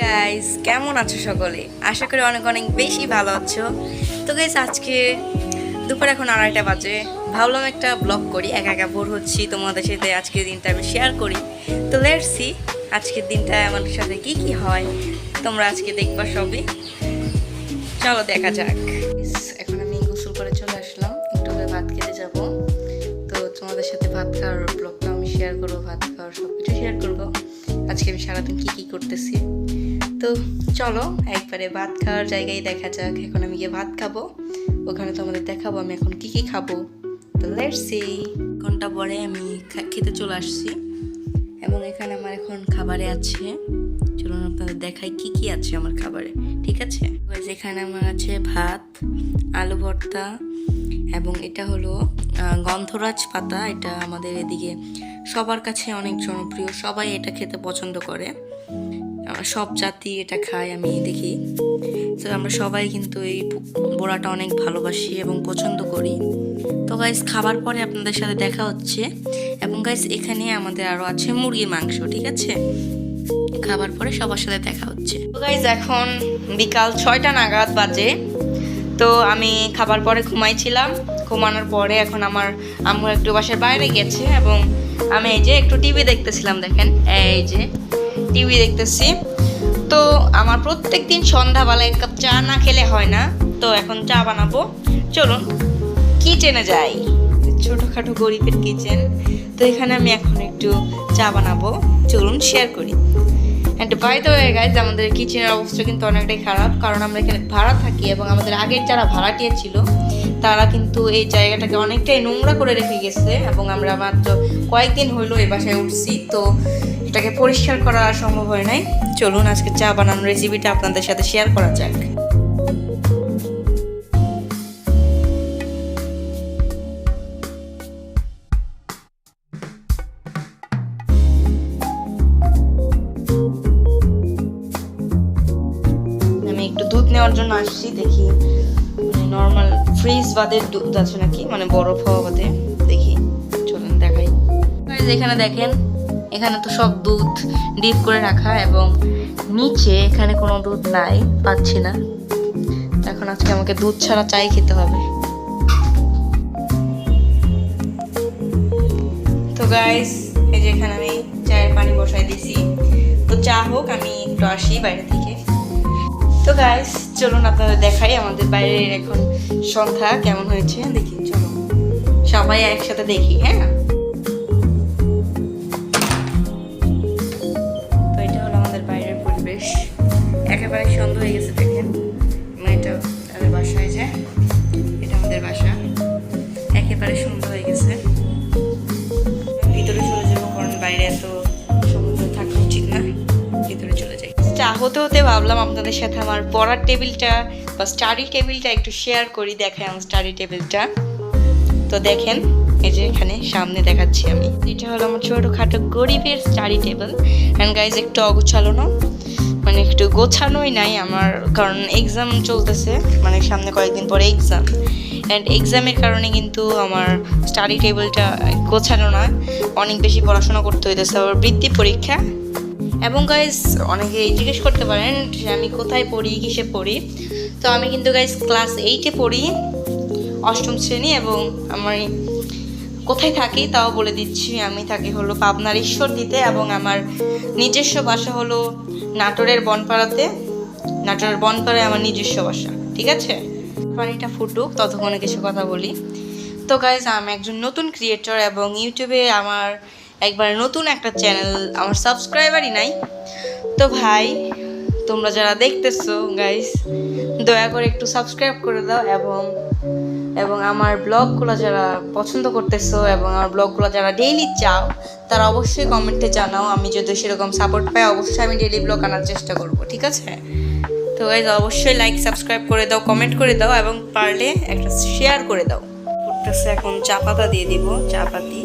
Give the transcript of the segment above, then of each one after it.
Guys, কেমন আছো সকলে? আশা করি অনেক অনেক বেশি ভালো আছো। তো গাইস, আজকে দুপুর এখন 2:30 বাজে। ভাবলাম একটা ব্লগ করি, একা একা বোর হচ্ছি, তোমাদের সাথে আজকের দিনটা আমি শেয়ার করি। তো লেটস সি আজকের দিনটা আমার সাথে কি কি হয়, তোমরা আজকে দেখবা সবই। চলো দেখা যাক। এখন আমি গোসল করে চলে আসলাম, একটু ভাত খেতে যাব। তো তোমাদের সাথে ভাত খাওয়ার ব্লগটা আমি শেয়ার করবো, ভাত খাওয়ার সব কিছু শেয়ার করবো। আজকে আমি সারাদিন কি কি করতেছি। তো চলো একবারে ভাত খাওয়ার জায়গায় দেখা যাক। এখন আমি গিয়ে ভাত খাবো, ওখানে তোমাদের দেখাবো আমি এখন কি কি খাবো। তো লেটস সি। ঘন্টা পরে আমি খেতে চলে আসছি এবং এখানে আমার এখন খাবারে আছে, চলুন আপনাদের দেখাই কি কি আছে আমার খাবারে। ঠিক আছে, এখানে আমার আছে ভাত, আলু ভর্তা, এবং এটা হলো গন্ধরাজ পাতা। এটা আমাদের এদিকে সবার কাছে অনেক জনপ্রিয়, সবাই এটা খেতে পছন্দ করে, সব জাতি এটা খায় আমি দেখি। তো আমরা সবাই কিন্তু এই বড়াটা অনেক ভালোবাসি এবং পছন্দ করি। তো গাইস, খাবার পরে আপনাদের সাথে দেখা হচ্ছে। এবং গাইস, এখানে আমাদের আরও আছে মুরগির মাংস। ঠিক আছে, খাবার পরে সবার সাথে দেখা হচ্ছে। তো গাইস, এখন বিকাল 6টা নাগাদ বাজে। তো আমি খাবার পরে ঘুমাইছিলাম, ঘুমানোর পরে এখন আমার আম্মু একটু বাসার বাইরে গেছে এবং আমি এই যে একটু টিভি দেখতেছিলাম। দেখেন, এই যে টিভি দেখতেছি। তো আমার প্রত্যেক দিন সন্ধ্যাবেলা এক কাপ চা না খেলে হয় না। তো এখন চা বানাবো, চলুন কিচেনে যাই। ছোটোখাটো গরিবের কিচেন। তো এখানে আমি এখন একটু চা বানাবো, চলুন শেয়ার করি। And by the way guys, আমাদের কিচেনের অবস্থা কিন্তু অনেকটাই খারাপ, কারণ আমরা এখানে ভাড়া থাকি এবং আমাদের আগের যারা ভাড়াটিয়া ছিল তারা কিন্তু এই জায়গাটাকে অনেকটাই নোংরা করে রেখে গেছে। এবং আমরা মাত্র কয়েকদিন হইলো এই বাসায় উঠছি, তো এটাকে পরিষ্কার করা সম্ভব হয় নাই। চলুন আজকে চা বানানোর রেসিপিটা আপনাদের সাথে শেয়ার করা যাক। আমি একটু দুধ নেওয়ার জন্য আসছি, দেখি নর্মাল ফ্রিজ বাদে দুধ আছে নাকি, মানে বরফ হওয়া বাদে দেখি। চলুন দেখাই। এখানে দেখেন, এখানে তো সব দুধ ডিপ করে রাখা এবং নিচে এখানে কোনো দুধ নাই, পাচ্ছি না। এখন আজকে আমাকে দুধ ছাড়া চাই খেতে হবে। তো গাইস, এই যে এখানে আমি চায়ের পানি বসাই দিছি। তো চা হোক, আমি একটু আসি বাইরে থেকে। তো গাইস, চলুন আপনাদের দেখাই আমাদের বাইরের এখন সন্ধ্যা কেমন হয়েছে। দেখি, চলো সবাই একসাথে দেখি। হ্যাঁ, তো এটা হলো আমাদের বাইরের পরিবেশ, একেবারে সন্ধ্যা হয়ে গেছে। দেখেন, এটা আমাদের বাসায়, যে এটা আমাদের বাসা, একেবারে সন্ধ্যা হয়ে গেছে। ভিতরে চলে যাবো, কারণ বাইরে এত সমুদ্র থাকা উচিত না, ভিতরে চলে যাই। চা হতে হতে ভাবলাম আপনাদের সাথে আমার পড়ার টেবিলটা বা স্টাডি টেবিলটা একটু শেয়ার করি, দেখাই আমার স্টাডি টেবিলটা। তো দেখেন, এই যে এখানে সামনে দেখাচ্ছি আমি, এটা হলো আমার ছোটোখাটো গরিবের স্টাডি টেবিল। অ্যান্ড গাইজ, একটু অগোছালো না, মানে একটু গোছানোই নাই আমার, কারণ এক্সাম চলতেছে, মানে সামনে কয়েকদিন পরে এক্সাম। অ্যান্ড এক্সামের কারণে কিন্তু আমার স্টাডি টেবিলটা গোছানো না, অনেক বেশি পড়াশোনা করতে হইতেছে, আবার বৃত্তি পরীক্ষা। এবং গাইজ, অনেকে জিজ্ঞেস করতে পারেন যে আমি কোথায় পড়ি, কিসে পড়ি। তো আমি কিন্তু গাইজ ক্লাস 8-এ পড়ি, 8ম শ্রেণী। এবং আমার কোথায় থাকি তাও বলে দিচ্ছি, আমি থাকি হলো পাবনার ঈশ্বরদীতে এবং আমার নিজস্ব বাসা হলো নাটোরের বনপাড়াতে। নাটোরের বনপাড়ায় আমার নিজস্ব বাসা। ঠিক আছে, পানিটা ফুটুক, ততক্ষণে কিছু কথা বলি। তো গাইজ, আমি একজন নতুন ক্রিয়েটর এবং ইউটিউবে আমার একবার নতুন একটা চ্যানেল, আমার সাবস্ক্রাইবারই নাই। তো ভাই, তোমরা যারা দেখতেছো গাইজ, দয়া করে একটু সাবস্ক্রাইব করে দাও এবং আমার ব্লগগুলো যারা পছন্দ করতেছো এবং আমার ব্লগগুলো যারা ডেইলি চাও, তারা অবশ্যই কমেন্টে জানাও। আমি যদি সেরকম সাপোর্ট পাই, অবশ্যই আমি ডেইলি ব্লগ আনার চেষ্টা করব। ঠিক আছে, তো গাইজ অবশ্যই লাইক সাবস্ক্রাইব করে দাও, কমেন্ট করে দাও এবং পারলে একটা শেয়ার করে দাও। করতেছে এখন চা পাতা দিয়ে দিব, চা পাতি।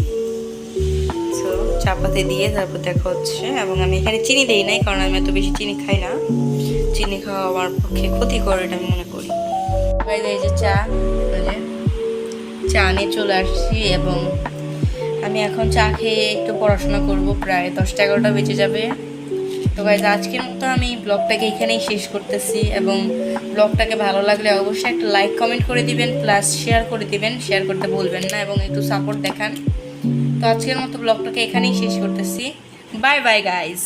তো চা পাতি দিয়ে তারপর দেখা হচ্ছে। এবং আমি এখানে চিনি দিই নাই, কারণ আমি এত বেশি চিনি খাই না, চিনি খাওয়া আমার পক্ষে ক্ষতিকর, এটা আমি মনে করি। এই যে চা নিয়ে চলে আসছি এবং আমি এখন চা খেয়ে একটু পড়াশোনা করব। প্রায় 10টা 11টা বেজে যাবে। তো গাইজ আজকের মতো আমি ব্লগটাকে এখানেই শেষ করতেছি, এবং ব্লগটাকে ভালো লাগলে অবশ্যই একটা লাইক কমেন্ট করে দিবেন, প্লাস শেয়ার করে দিবেন, শেয়ার করতে বলবেন না, এবং একটু সাপোর্ট দেখান। তো আজকের মতো ব্লগটাকে এখানেই শেষ করতেছি। Bye bye guys.